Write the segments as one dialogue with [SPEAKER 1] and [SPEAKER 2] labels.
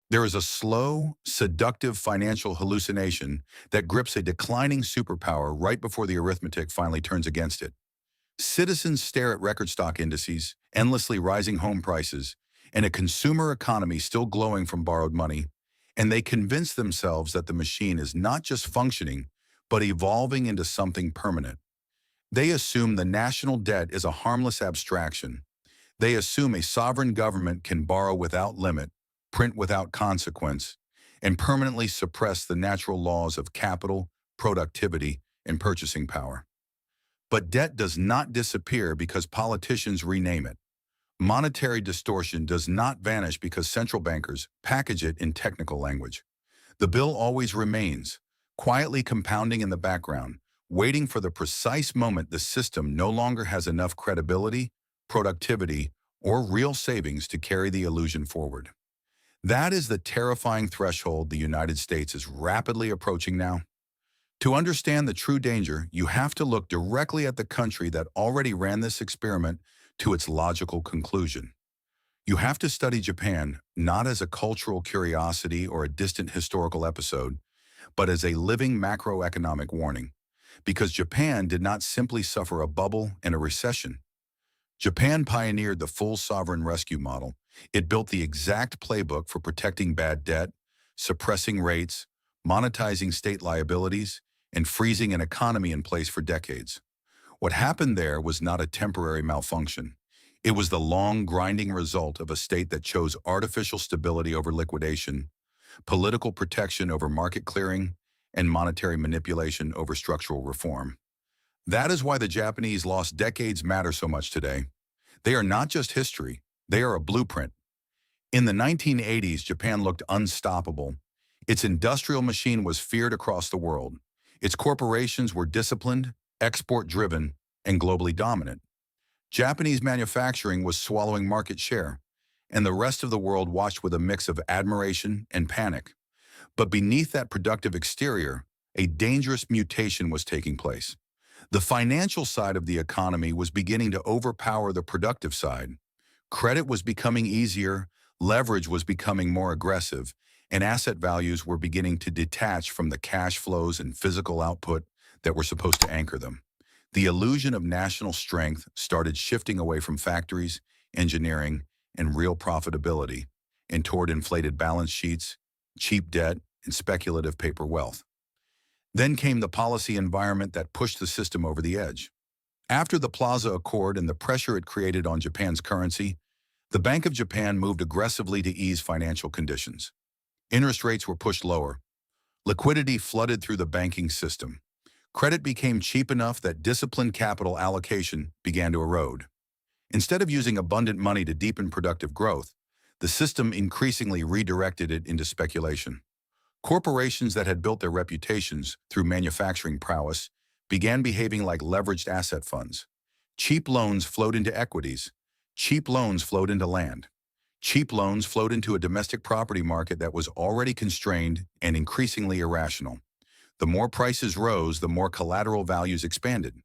[SPEAKER 1] There is a slow, seductive financial hallucination that grips a declining superpower right before the arithmetic finally turns against it. Citizens stare at record stock indices, endlessly rising home prices, and a consumer economy still glowing from borrowed money, and they convince themselves that the machine is not just functioning, but evolving into something permanent. They assume the national debt is a harmless abstraction. They assume a sovereign government can borrow without limit, print without consequence, and permanently suppress the natural laws of capital, productivity, and purchasing power. But debt does not disappear because politicians rename it. Monetary distortion does not vanish because central bankers package it in technical language. The bill always remains, quietly compounding in the background, waiting for the precise moment the system no longer has enough credibility, productivity, or real savings to carry the illusion forward. That is the terrifying threshold the United States is rapidly approaching now. To understand the true danger, you have to look directly at the country that already ran this experiment to its logical conclusion. You have to study Japan not as a cultural curiosity or a distant historical episode, but as a living macroeconomic warning. Because Japan did not simply suffer a bubble and a recession. Japan pioneered the full sovereign rescue model. It built the exact playbook for protecting bad debt, suppressing rates, monetizing state liabilities, and freezing an economy in place for decades. What happened there was not a temporary malfunction. It was the long, grinding result of a state that chose artificial stability over liquidation, political protection over market clearing, and monetary manipulation over structural reform. That is why the Japanese lost decades matter so much today. They are not just history, they are a blueprint. In the 1980s, Japan looked unstoppable. Its industrial machine was feared across the world. Its corporations were disciplined, export-driven, and globally dominant. Japanese manufacturing was swallowing market share, and the rest of the world watched with a mix of admiration and panic. But beneath that productive exterior, a dangerous mutation was taking place. The financial side of the economy was beginning to overpower the productive side. Credit was becoming easier, leverage was becoming more aggressive, and asset values were beginning to detach from the cash flows and physical output that were supposed to anchor them. The illusion of national strength started shifting away from factories, engineering, and real profitability, and toward inflated balance sheets, cheap debt, and speculative paper wealth. Then came the policy environment that pushed the system over the edge. After the Plaza Accord and the pressure it created on Japan's currency, the Bank of Japan moved aggressively to ease financial conditions. Interest rates were pushed lower. Liquidity flooded through the banking system. Credit became cheap enough that disciplined capital allocation began to erode. Instead of using abundant money to deepen productive growth, the system increasingly redirected it into speculation. Corporations that had built their reputations through manufacturing prowess began behaving like leveraged asset funds. Cheap loans flowed into equities. Cheap loans flowed into land. Cheap loans flowed into a domestic property market that was already constrained and increasingly irrational. The more prices rose, the more collateral values expanded.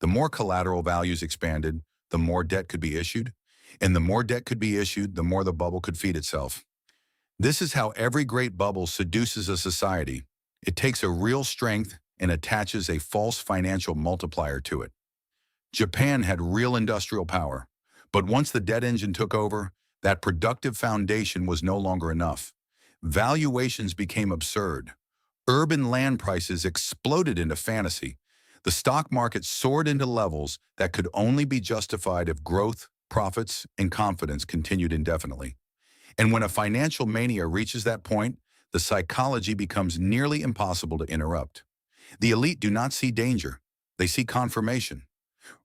[SPEAKER 1] The more collateral values expanded, the more debt could be issued. And the more debt could be issued, the more the bubble could feed itself. This is how every great bubble seduces a society. It takes a real strength and attaches a false financial multiplier to it. Japan had real industrial power, but once the debt engine took over, that productive foundation was no longer enough. Valuations became absurd. Urban land prices exploded into fantasy. The stock market soared into levels that could only be justified if growth, profits, and confidence continued indefinitely. And when a financial mania reaches that point, the psychology becomes nearly impossible to interrupt. The elite do not see danger, they see confirmation.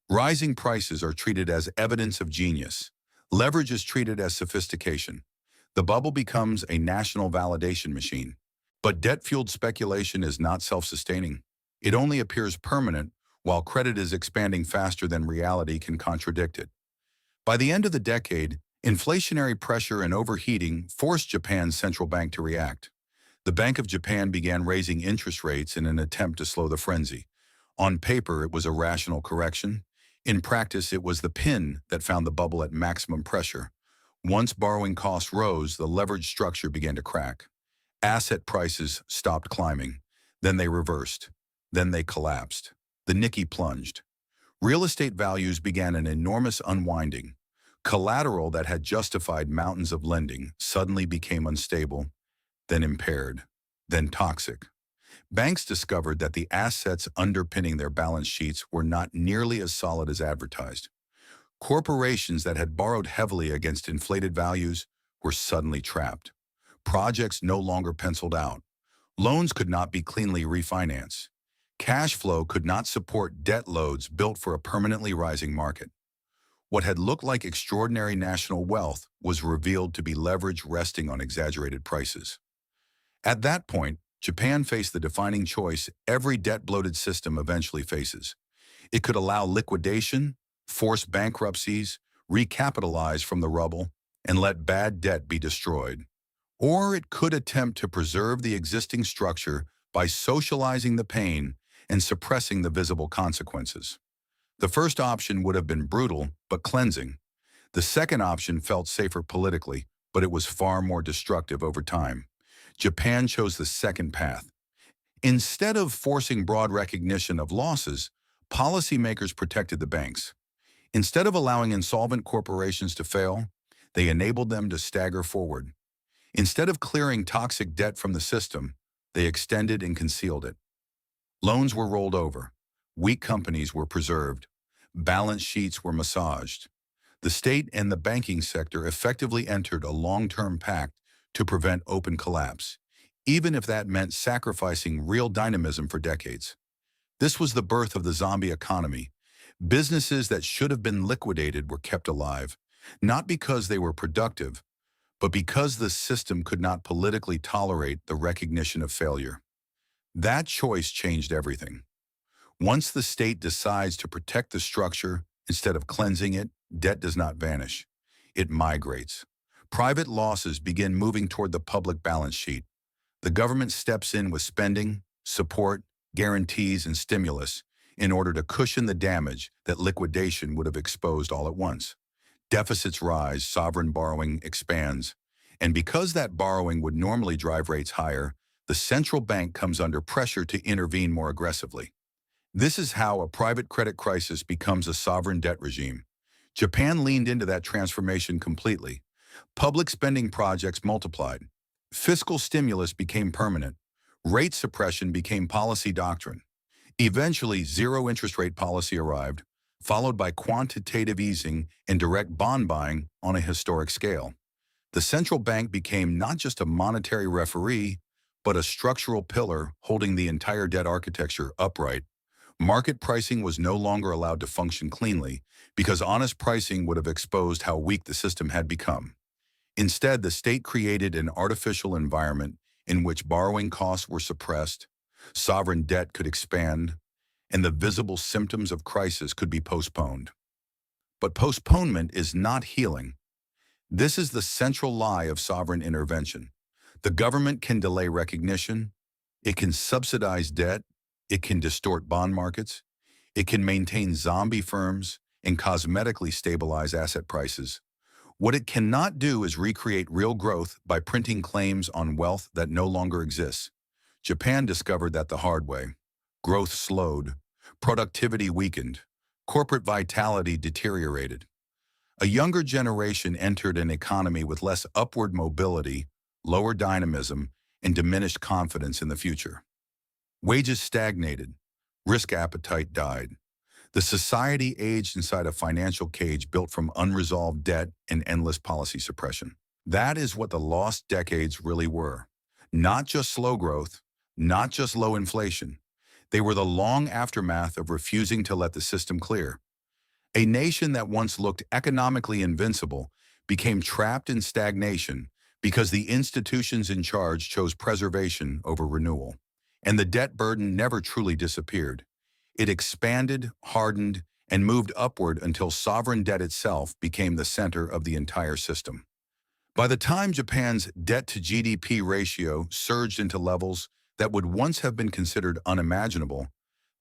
[SPEAKER 1] Rising prices are treated as evidence of genius. Leverage is treated as sophistication. The bubble becomes a national validation machine. But debt-fueled speculation is not self-sustaining. It only appears permanent while credit is expanding faster than reality can contradict it. By the end of the decade, inflationary pressure and overheating forced Japan's central bank to react. The Bank of Japan began raising interest rates in an attempt to slow the frenzy. On paper, it was a rational correction. In practice, it was the pin that found the bubble at maximum pressure. Once borrowing costs rose, the leverage structure began to crack. Asset prices stopped climbing. Then they reversed. Then they collapsed. The Nikkei plunged. Real estate values began an enormous unwinding. Collateral that had justified mountains of lending suddenly became unstable, then impaired, then toxic. Banks discovered that the assets underpinning their balance sheets were not nearly as solid as advertised. Corporations that had borrowed heavily against inflated values were suddenly trapped. Projects no longer penciled out. Loans could not be cleanly refinanced. Cash flow could not support debt loads built for a permanently rising market. What had looked like extraordinary national wealth was revealed to be leverage resting on exaggerated prices. At that point, Japan faced the defining choice every debt-bloated system eventually faces. It could allow liquidation, force bankruptcies, recapitalize from the rubble, and let bad debt be destroyed. Or it could attempt to preserve the existing structure by socializing the pain and suppressing the visible consequences. The first option would have been brutal but cleansing. The second option felt safer politically, but it was far more destructive over time. Japan chose the second path. Instead of forcing broad recognition of losses, policymakers protected the banks. Instead of allowing insolvent corporations to fail, they enabled them to stagger forward. Instead of clearing toxic debt from the system, they extended and concealed it. Loans were rolled over. Weak companies were preserved. Balance sheets were massaged. The state and the banking sector effectively entered a long-term pact to prevent open collapse, even if that meant sacrificing real dynamism for decades. This was the birth of the zombie economy. Businesses that should have been liquidated were kept alive, not because they were productive, but because the system could not politically tolerate the recognition of failure. That choice changed everything. Once the state decides to protect the structure instead of cleansing it, debt does not vanish. It migrates. Private losses begin moving toward the public balance sheet. The government steps in with spending, support, guarantees, and stimulus in order to cushion the damage that liquidation would have exposed all at once. Deficits rise, sovereign borrowing expands, and because that borrowing would normally drive rates higher, the central bank comes under pressure to intervene more aggressively. This is how a private credit crisis becomes a sovereign debt regime. Japan leaned into that transformation completely. Public spending projects multiplied. Fiscal stimulus became permanent. Rate suppression became policy doctrine. Eventually, zero interest rate policy arrived, followed by quantitative easing and direct bond buying on a historic scale. The central bank became not just a monetary referee, but a structural pillar holding the entire debt architecture upright. Market pricing was no longer allowed to function cleanly because honest pricing would have exposed how weak the system had become. Instead, the state created an artificial environment in which borrowing costs were suppressed, sovereign debt could expand, and the visible symptoms of crisis could be postponed. But postponement is not healing. This is the central lie of sovereign intervention. The government can delay recognition, it can subsidize debt, it can distort bond markets, it can maintain zombie firms and cosmetically stabilize asset prices. What it cannot do is recreate real growth by printing claims on wealth that no longer exists. Japan discovered that the hard way. Growth slowed, productivity weakened, corporate vitality deteriorated. A younger generation entered an economy with less upward mobility, lower dynamism, and diminished confidence in the future. Wages stagnated, risk appetite died. The society aged inside a financial cage built from unresolved debt and endless policy suppression. That is what the lost decades really were. Not just slow growth, not just low inflation. They were the long aftermath of refusing to let the system clear. A nation that once looked economically invincible became trapped in stagnation because the institutions in charge chose preservation over renewal. And the debt burden never truly disappeared. It expanded, hardened, and moved upward until sovereign debt itself became the center of the entire system. By the time Japan's debt-to-GDP ratio surged into levels that would once have been considered unimaginable,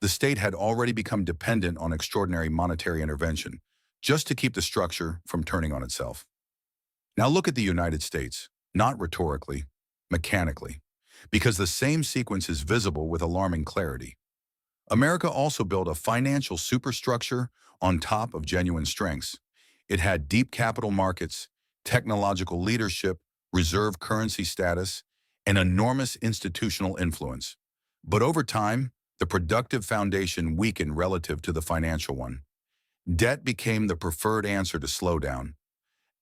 [SPEAKER 1] the state had already become dependent on extraordinary monetary intervention, just to keep the structure from turning on itself. Now look at the United States, not rhetorically, mechanically, because the same sequence is visible with alarming clarity. America also built a financial superstructure on top of genuine strengths. It had deep capital markets, technological leadership, reserve currency status, and enormous institutional influence. But over time, the productive foundation weakened relative to the financial one. Debt became the preferred answer to slowdown.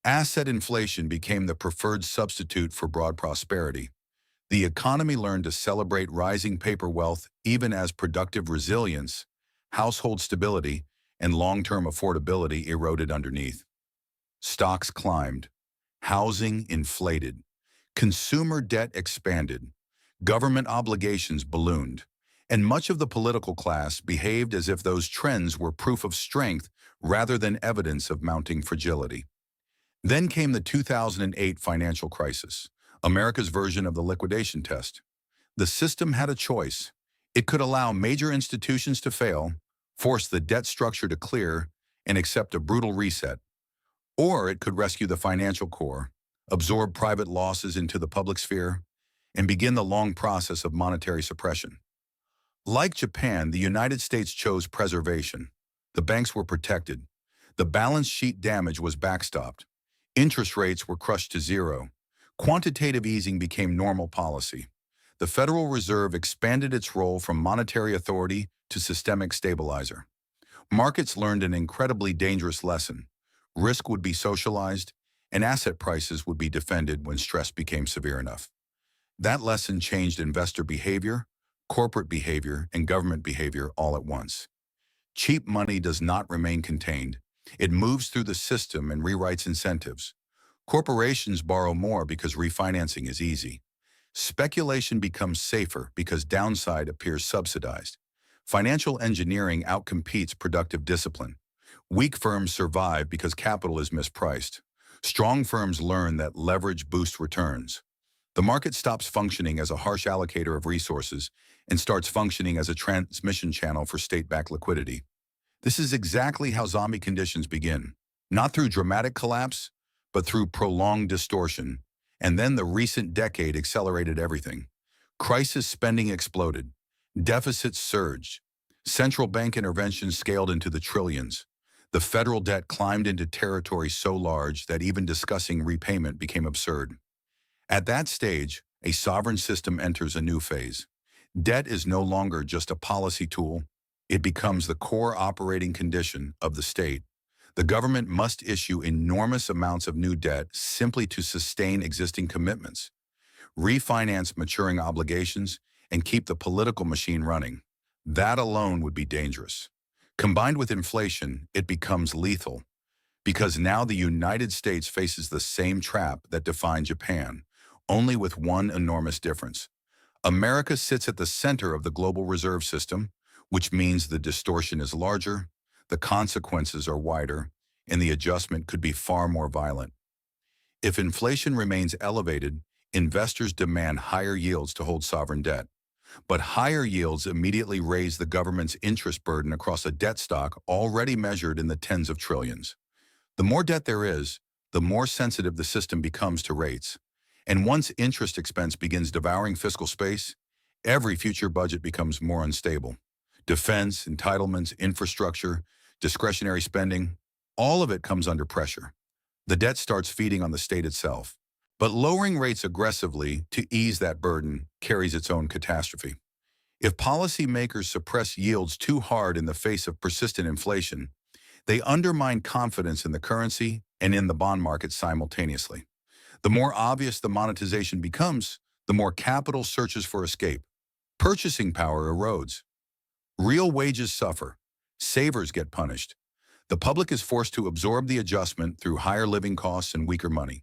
[SPEAKER 1] Asset inflation became the preferred substitute for broad prosperity. The economy learned to celebrate rising paper wealth even as productive resilience, household stability, and long-term affordability eroded underneath. Stocks climbed, housing inflated, consumer debt expanded, government obligations ballooned, and much of the political class behaved as if those trends were proof of strength rather than evidence of mounting fragility. Then came the 2008 financial crisis, America's version of the liquidation test. The system had a choice. It could allow major institutions to fail, force the debt structure to clear, and accept a brutal reset. Or it could rescue the financial core, absorb private losses into the public sphere, and begin the long process of monetary suppression. Like Japan, the United States chose preservation. The banks were protected. The balance sheet damage was backstopped. Interest rates were crushed to zero. Quantitative easing became normal policy. The Federal Reserve expanded its role from monetary authority to systemic stabilizer. Markets learned an incredibly dangerous lesson. Risk would be socialized, and asset prices would be defended when stress became severe enough. That lesson changed investor behavior, corporate behavior, and government behavior all at once. Cheap money does not remain contained. It moves through the system and rewrites incentives. Corporations borrow more because refinancing is easy. Speculation becomes safer because downside appears subsidized. Financial engineering outcompetes productive discipline. Weak firms survive because capital is mispriced. Strong firms learn that leverage boosts returns. The market stops functioning as a harsh allocator of resources and starts functioning as a transmission channel for state-backed liquidity. This is exactly how zombie conditions begin, not through dramatic collapse, but through prolonged distortion. And then the recent decade accelerated everything. Crisis spending exploded. Deficits surged. Central bank interventions scaled into the trillions. The federal debt climbed into territory so large that even discussing repayment became absurd. At that stage, a sovereign system enters a new phase. Debt is no longer just a policy tool. It becomes the core operating condition of the state. The government must issue enormous amounts of new debt simply to sustain existing commitments, refinance maturing obligations, and keep the political machine running. That alone would be dangerous. Combined with inflation, it becomes lethal, because now the United States faces the same trap that defined Japan, only with one enormous difference. America sits at the center of the global reserve system, which means the distortion is larger, the consequences are wider, and the adjustment could be far more violent. If inflation remains elevated, investors demand higher yields to hold sovereign debt. But higher yields immediately raise the government's interest burden across a debt stock already measured in the tens of trillions. The more debt there is, the more sensitive the system becomes to rates. And once interest expense begins devouring fiscal space, every future budget becomes more unstable. Defense, entitlements, infrastructure, discretionary spending, all of it comes under pressure. The debt starts feeding on the state itself. But lowering rates aggressively to ease that burden carries its own catastrophe. If policymakers suppress yields too hard in the face of persistent inflation, they undermine confidence in the currency and in the bond market simultaneously. The more obvious the monetization becomes, the more capital searches for escape. Purchasing power erodes. Real wages suffer. Savers get punished. The public is forced to absorb the adjustment through higher living costs and weaker money.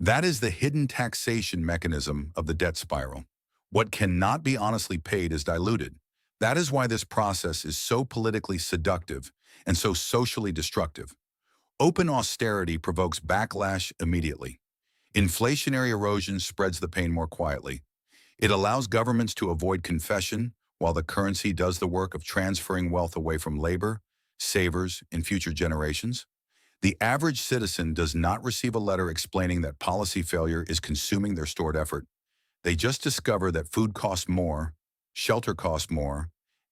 [SPEAKER 1] That is the hidden taxation mechanism of the debt spiral. What cannot be honestly paid is diluted. That is why this process is so politically seductive and so socially destructive. Open austerity provokes backlash immediately. Inflationary erosion spreads the pain more quietly. It allows governments to avoid confession while the currency does the work of transferring wealth away from labor, savers, and future generations. The average citizen does not receive a letter explaining that policy failure is consuming their stored effort. They just discover that food costs more, shelter costs more,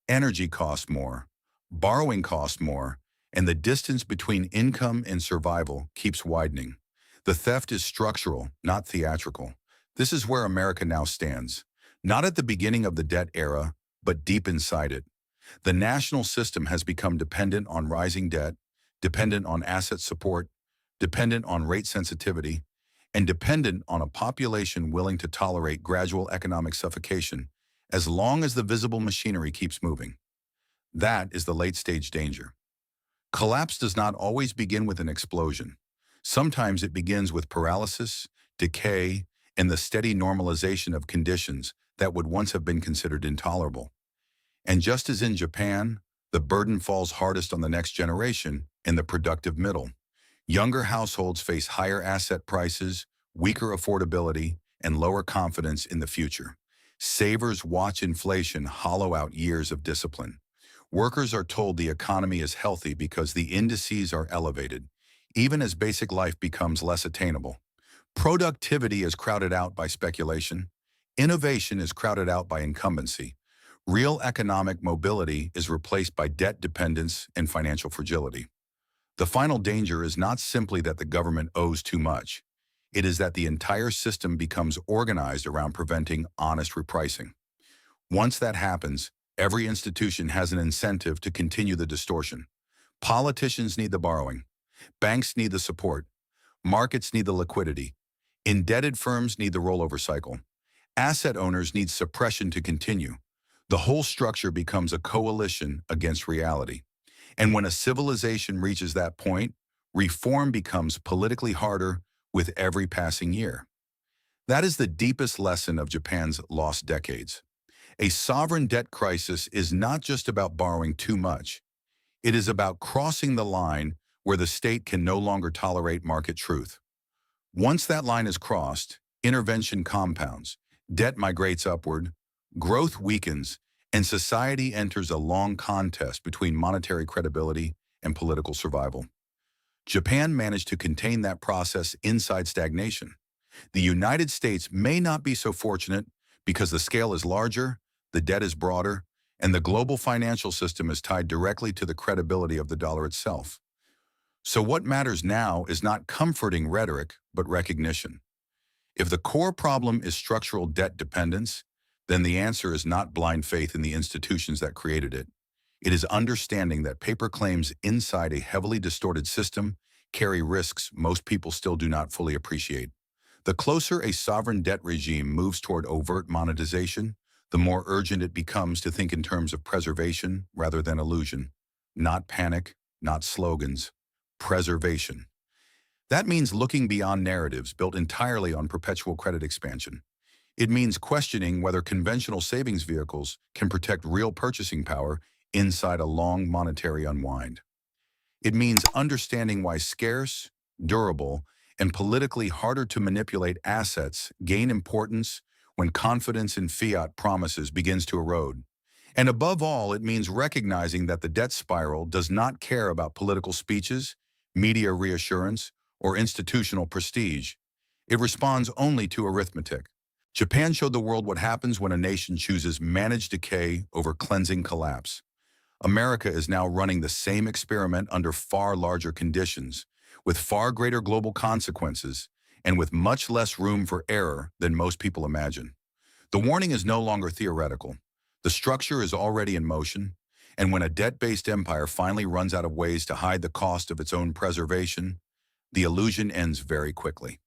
[SPEAKER 1] energy costs more, borrowing costs more, and the distance between income and survival keeps widening. The theft is structural, not theatrical. This is where America now stands. Not at the beginning of the debt era, but deep inside it. The national system has become dependent on rising debt, dependent on asset support, dependent on rate sensitivity, and dependent on a population willing to tolerate gradual economic suffocation as long as the visible machinery keeps moving. That is the late-stage danger. Collapse does not always begin with an explosion. Sometimes it begins with paralysis, decay, and the steady normalization of conditions that would once have been considered intolerable. And just as in Japan, the burden falls hardest on the next generation in the productive middle. Younger households face higher asset prices, weaker affordability, and lower confidence in the future. Savers watch inflation hollow out years of discipline. Workers are told the economy is healthy because the indices are elevated, even as basic life becomes less attainable. Productivity is crowded out by speculation. Innovation is crowded out by incumbency. Real economic mobility is replaced by debt dependence and financial fragility. The final danger is not simply that the government owes too much. It is that the entire system becomes organized around preventing honest repricing. Once that happens, every institution has an incentive to continue the distortion. Politicians need the borrowing. Banks need the support. Markets need the liquidity. Indebted firms need the rollover cycle. Asset owners need suppression to continue. The whole structure becomes a coalition against reality. And when a civilization reaches that point, reform becomes politically harder with every passing year. That is the deepest lesson of Japan's lost decades. A sovereign debt crisis is not just about borrowing too much. It is about crossing the line where the state can no longer tolerate market truth. Once that line is crossed, intervention compounds, debt migrates upward, growth weakens, and society enters a long contest between monetary credibility and political survival. Japan managed to contain that process inside stagnation. The United States may not be so fortunate because the scale is larger, the debt is broader, and the global financial system is tied directly to the credibility of the dollar itself. So what matters now is not comforting rhetoric, but recognition. If the core problem is structural debt dependence, then the answer is not blind faith in the institutions that created it. It is understanding that paper claims inside a heavily distorted system carry risks most people still do not fully appreciate. The closer a sovereign debt regime moves toward overt monetization, the more urgent it becomes to think in terms of preservation rather than illusion. Not panic, not slogans. Preservation. That means looking beyond narratives built entirely on perpetual credit expansion. It means questioning whether conventional savings vehicles can protect real purchasing power inside a long monetary unwind. It means understanding why scarce, durable, and politically harder to manipulate assets gain importance when confidence in fiat promises begins to erode. And above all, it means recognizing that the debt spiral does not care about political speeches, media reassurance, or institutional prestige. It responds only to arithmetic. Japan showed the world what happens when a nation chooses managed decay over cleansing collapse. America is now running the same experiment under far larger conditions, with far greater global consequences, and with much less room for error than most people imagine. The warning is no longer theoretical. The structure is already in motion, and when a debt-based empire finally runs out of ways to hide the cost of its own preservation, the illusion ends very quickly.